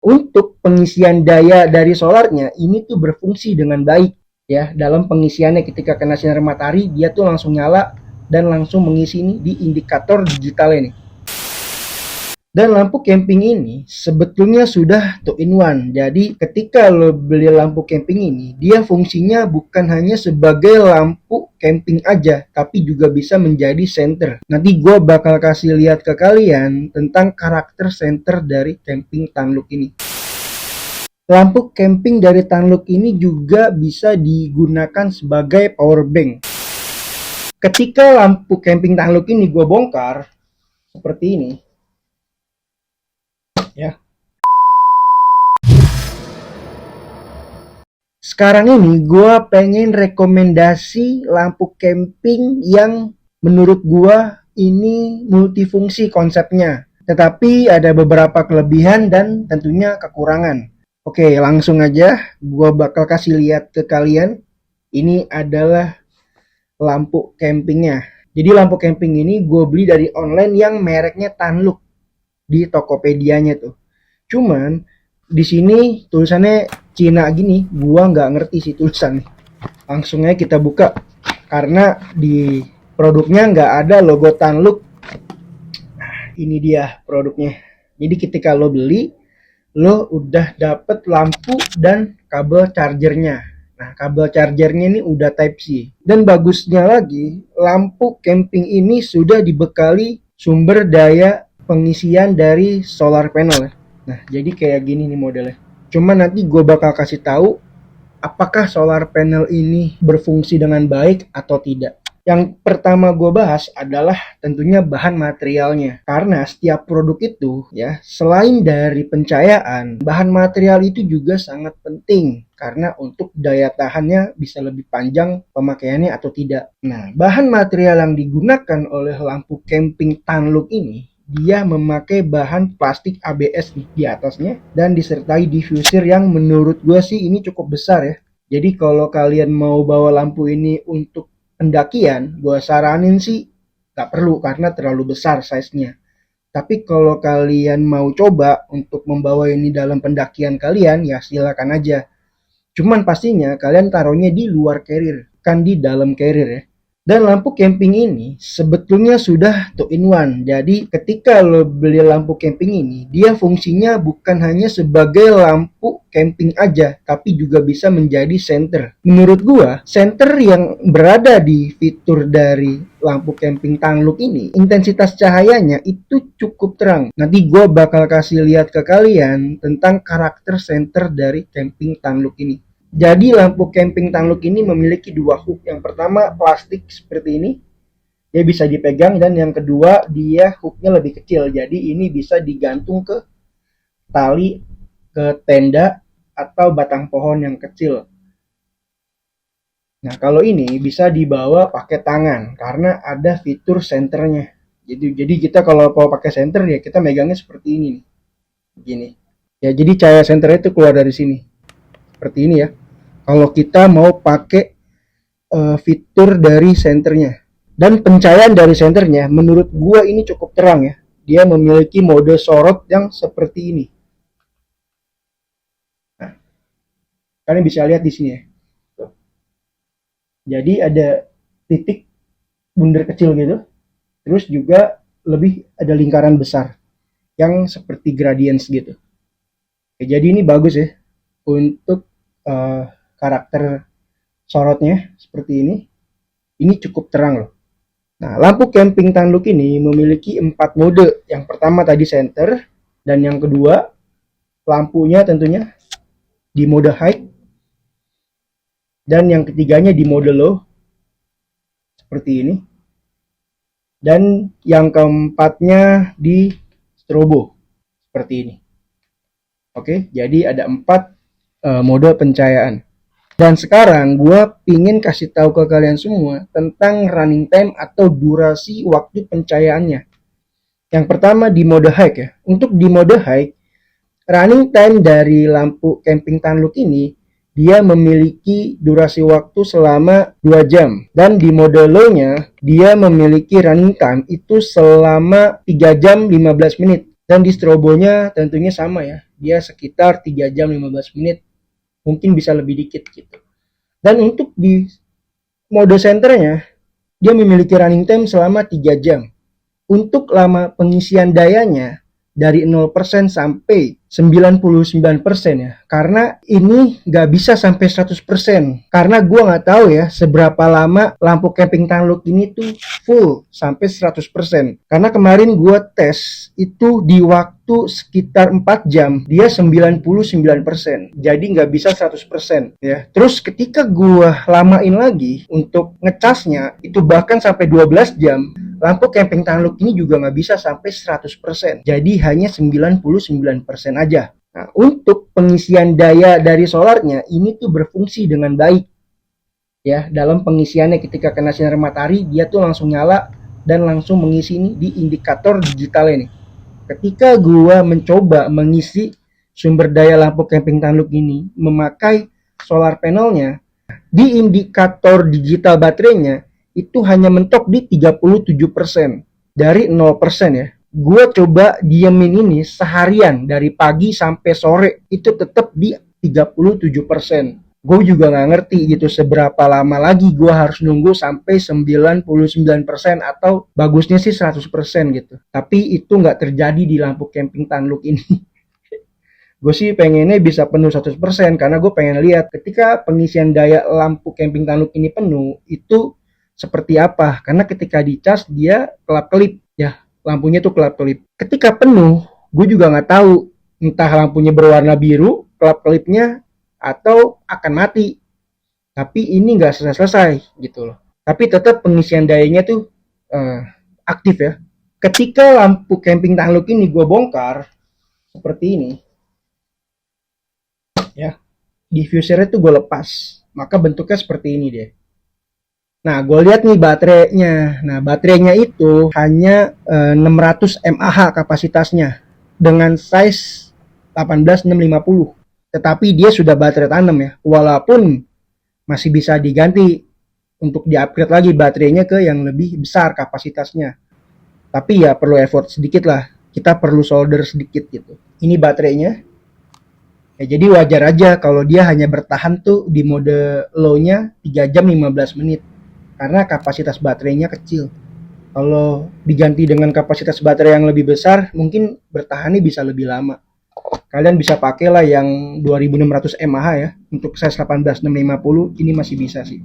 Untuk pengisian daya dari solarnya ini tuh berfungsi dengan baik ya. Dalam pengisiannya ketika kena sinar matahari dia tuh langsung nyala dan langsung mengisi ini di indikator digital ini. Dan lampu camping ini sebetulnya sudah two in one. Jadi ketika lo beli lampu camping ini, dia fungsinya bukan hanya sebagai lampu camping aja, tapi juga bisa menjadi senter. Nanti gue bakal kasih lihat ke kalian tentang karakter senter dari camping Tanlook ini. Lampu camping dari Tanlook ini juga bisa digunakan sebagai power bank. Ketika lampu camping Tanlook ini gue bongkar, seperti ini, ya. Sekarang ini gue pengen rekomendasi lampu camping yang menurut gue ini multifungsi konsepnya. Tetapi ada beberapa kelebihan dan tentunya kekurangan. Oke, langsung aja gue bakal kasih lihat ke kalian. Ini adalah lampu campingnya. Jadi lampu camping ini gue beli dari online yang mereknya Tanlook di Tokopedia-nya tuh. Cuman di sini tulisannya Cina gini, gua nggak ngerti sih tulisannya. Langsung aja kita buka karena di produknya nggak ada logo Tanlook. Ini dia produknya. Jadi ketika lo beli, lo udah dapet lampu dan kabel chargernya. Nah, kabel chargernya ini udah Type C. Dan bagusnya lagi, lampu camping ini sudah dibekali sumber daya pengisian dari solar panel. Nah, jadi kayak gini nih modelnya. Cuma nanti gue bakal kasih tahu apakah solar panel ini berfungsi dengan baik atau tidak. Yang pertama gue bahas adalah tentunya bahan materialnya. Karena setiap produk itu ya, selain dari pencahayaan, bahan material itu juga sangat penting. Karena untuk daya tahannya bisa lebih panjang pemakaiannya atau tidak. Nah, bahan material yang digunakan oleh lampu camping Tanlook ini, dia memakai bahan plastik ABS di atasnya dan disertai diffuser yang menurut gue sih ini cukup besar ya. Jadi kalau kalian mau bawa lampu ini untuk pendakian, gue saranin sih gak perlu karena terlalu besar size-nya. Tapi kalau kalian mau coba untuk membawa ini dalam pendakian kalian, ya silakan aja. Cuman pastinya kalian taruhnya di luar carrier, kan di dalam carrier ya. Dan lampu camping ini sebetulnya sudah two in one. Jadi ketika lo beli lampu camping ini, dia fungsinya bukan hanya sebagai lampu camping aja, tapi juga bisa menjadi senter. Menurut gua, senter yang berada di fitur dari lampu camping Tanlook ini, intensitas cahayanya itu cukup terang. Nanti gua bakal kasih lihat ke kalian tentang karakter senter dari camping Tanlook ini. Jadi lampu camping Tanlook ini memiliki dua hook. Yang pertama plastik seperti ini, dia bisa dipegang, dan yang kedua dia hooknya lebih kecil. Jadi ini bisa digantung ke tali, ke tenda atau batang pohon yang kecil. Nah kalau ini bisa dibawa pakai tangan karena ada fitur senternya. Jadi kita kalau mau pakai senter ya kita megangnya seperti ini nih, begini. Ya jadi cahaya senternya itu keluar dari sini, seperti ini ya. Kalau kita mau pakai fitur dari senternya. Dan pencahayaan dari senternya menurut gua ini cukup terang ya. Dia memiliki mode sorot yang seperti ini. Nah, kalian bisa lihat di sini ya. Jadi ada titik bundar kecil gitu. Terus juga lebih ada lingkaran besar yang seperti gradients gitu. Oke, jadi ini bagus ya untuk karakter sorotnya seperti ini. Ini cukup terang loh. Nah, lampu camping Tanlook ini memiliki 4 mode. Yang pertama tadi center, dan yang kedua lampunya tentunya di mode high, dan yang ketiganya di mode low seperti ini, dan yang keempatnya di strobo seperti ini. Oke, jadi ada 4 mode pencahayaan. Dan sekarang gue pingin kasih tahu ke kalian semua tentang running time atau durasi waktu pencahayaannya. Yang pertama di mode high ya. Untuk di mode high, running time dari lampu camping Tanlook ini dia memiliki durasi waktu selama 2 jam. Dan di mode low-nya dia memiliki running time itu selama 3 jam 15 menit. Dan di strobonya tentunya sama ya. dia sekitar 3 jam 15 menit, mungkin bisa lebih dikit gitu. Dan untuk di mode senternya, dia memiliki running time selama 3 jam. Untuk lama pengisian dayanya dari 0% sampai 99% ya. Karena ini nggak bisa sampai 100%. Karena gue nggak tahu ya seberapa lama lampu camping Tanluk ini tuh full sampai 100%. Karena kemarin gue tes itu di waktu sekitar 4 jam, dia 99%. Jadi nggak bisa 100% ya. Terus ketika gue lamain lagi untuk ngecasnya, itu bahkan sampai 12 jam, lampu camping Tanluk ini juga nggak bisa sampai 100%. Jadi hanya 99% aja. Nah, untuk pengisian daya dari solarnya ini tuh berfungsi dengan baik. Ya, dalam pengisiannya ketika kena sinar matahari, dia tuh langsung nyala dan langsung mengisi ini di indikator digitalnya nih. Ketika gua mencoba mengisi sumber daya lampu camping Tanluk ini memakai solar panelnya, di indikator digital baterainya itu hanya mentok di 37% dari 0% ya. Gue coba diemin ini seharian dari pagi sampai sore itu tetap di 37%. Gue juga nggak ngerti gitu seberapa lama lagi gue harus nunggu sampai 99% atau bagusnya sih 100% gitu. Tapi itu nggak terjadi di lampu camping Tanluk ini. Gue sih pengennya bisa penuh 100% karena gue pengen lihat ketika pengisian daya lampu camping Tanluk ini penuh itu seperti apa. Karena ketika dicas dia kelap-kelip ya, lampunya tuh kelap-kelip. Ketika penuh gue juga nggak tahu entah lampunya berwarna biru kelap-kelipnya atau akan mati. Tapi ini nggak selesai gitu loh. Tapi tetap pengisian dayanya tuh aktif ya. Ketika lampu camping Tanluk ini gue bongkar seperti ini ya, diffusernya tuh gue lepas, maka bentuknya seperti ini deh. Nah, gue lihat nih baterainya. Nah, baterainya itu hanya 600 mAh kapasitasnya dengan size 18650. Tetapi dia sudah baterai tanam ya. Walaupun masih bisa diganti untuk di-upgrade lagi baterainya ke yang lebih besar kapasitasnya. Tapi ya perlu effort sedikit lah. Kita perlu solder sedikit gitu. Ini baterainya. Ya, jadi wajar aja kalau dia hanya bertahan tuh di mode low-nya 3 jam 15 menit. Karena kapasitas baterainya kecil. Kalau diganti dengan kapasitas baterai yang lebih besar, mungkin bertahannya bisa lebih lama. Kalian bisa pakailah yang 2600 mAh ya, untuk size 18650 ini masih bisa sih.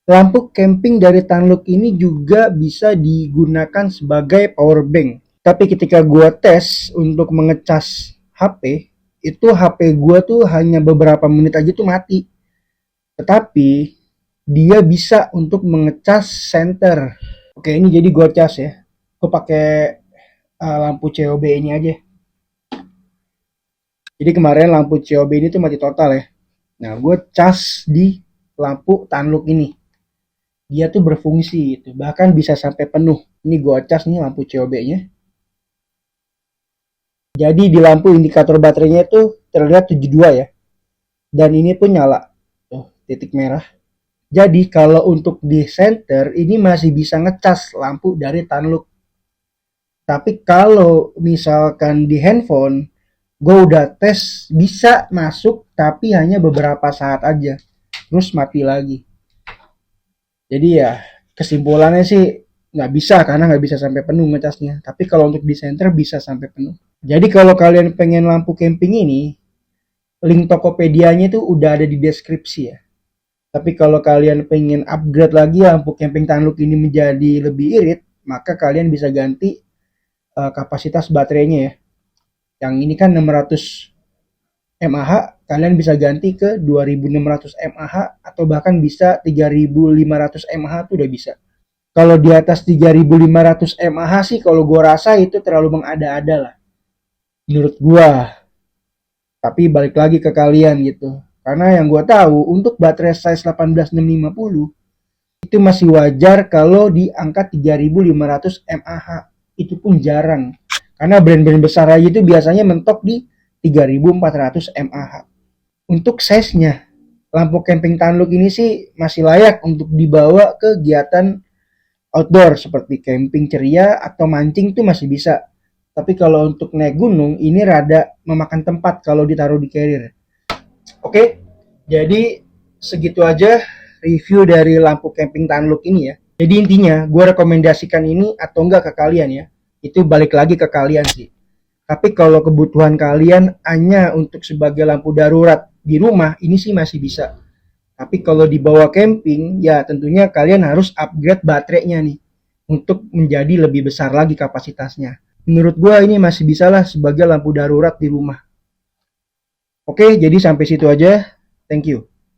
Lampu camping dari Tanluk ini juga bisa digunakan sebagai power bank. Tapi ketika gua tes untuk mengecas HP, itu HP gua tuh hanya beberapa menit aja tuh mati. Tetapi dia bisa untuk mengecas senter. Oke, ini jadi gue cas ya. Gue pakai lampu COB ini aja. Jadi kemarin lampu COB ini tuh mati total ya. Nah, gue cas di lampu Tanluk ini. Dia tuh berfungsi gitu. Bahkan bisa sampai penuh. Ini gue cas nih lampu COB-nya. Jadi di lampu indikator baterainya tuh terlihat 72 ya. Dan ini pun nyala. Tuh, titik merah. Jadi kalau untuk di center ini masih bisa ngecas lampu dari Tanluk. Tapi kalau misalkan di handphone, gue udah tes bisa masuk tapi hanya beberapa saat aja. Terus mati lagi. Jadi ya kesimpulannya sih nggak bisa karena nggak bisa sampai penuh ngecasnya. Tapi kalau untuk di center bisa sampai penuh. Jadi kalau kalian pengen lampu camping ini, link Tokopedia-nya itu udah ada di deskripsi ya. Tapi kalau kalian pengen upgrade lagi lampu camping Tanluk ini menjadi lebih irit, maka kalian bisa ganti kapasitas baterainya ya. Yang ini kan 600 mAh, kalian bisa ganti ke 2600 mAh atau bahkan bisa 3500 mAh tuh udah bisa. Kalau di atas 3500 mAh sih kalau gua rasa itu terlalu mengada-ada lah. Menurut gua. Tapi balik lagi ke kalian gitu. Karena yang gue tahu untuk baterai size 18650 itu masih wajar kalau di angka 3500 mAh. Itu pun jarang. Karena brand-brand besar aja itu biasanya mentok di 3400 mAh. Untuk size-nya, lampu camping Tanluk ini sih masih layak untuk dibawa ke kegiatan outdoor seperti camping ceria atau mancing tuh masih bisa. Tapi kalau untuk naik gunung ini rada memakan tempat kalau ditaruh di carrier. Oke, jadi segitu aja review dari lampu camping Tanlook ini ya. Jadi intinya gue rekomendasikan ini atau enggak ke kalian ya. Itu balik lagi ke kalian sih. Tapi kalau kebutuhan kalian hanya untuk sebagai lampu darurat di rumah, ini sih masih bisa. Tapi kalau dibawa camping, ya tentunya kalian harus upgrade baterainya nih untuk menjadi lebih besar lagi kapasitasnya. Menurut gue ini masih bisa lah sebagai lampu darurat di rumah. Oke, jadi sampai situ aja. Thank you.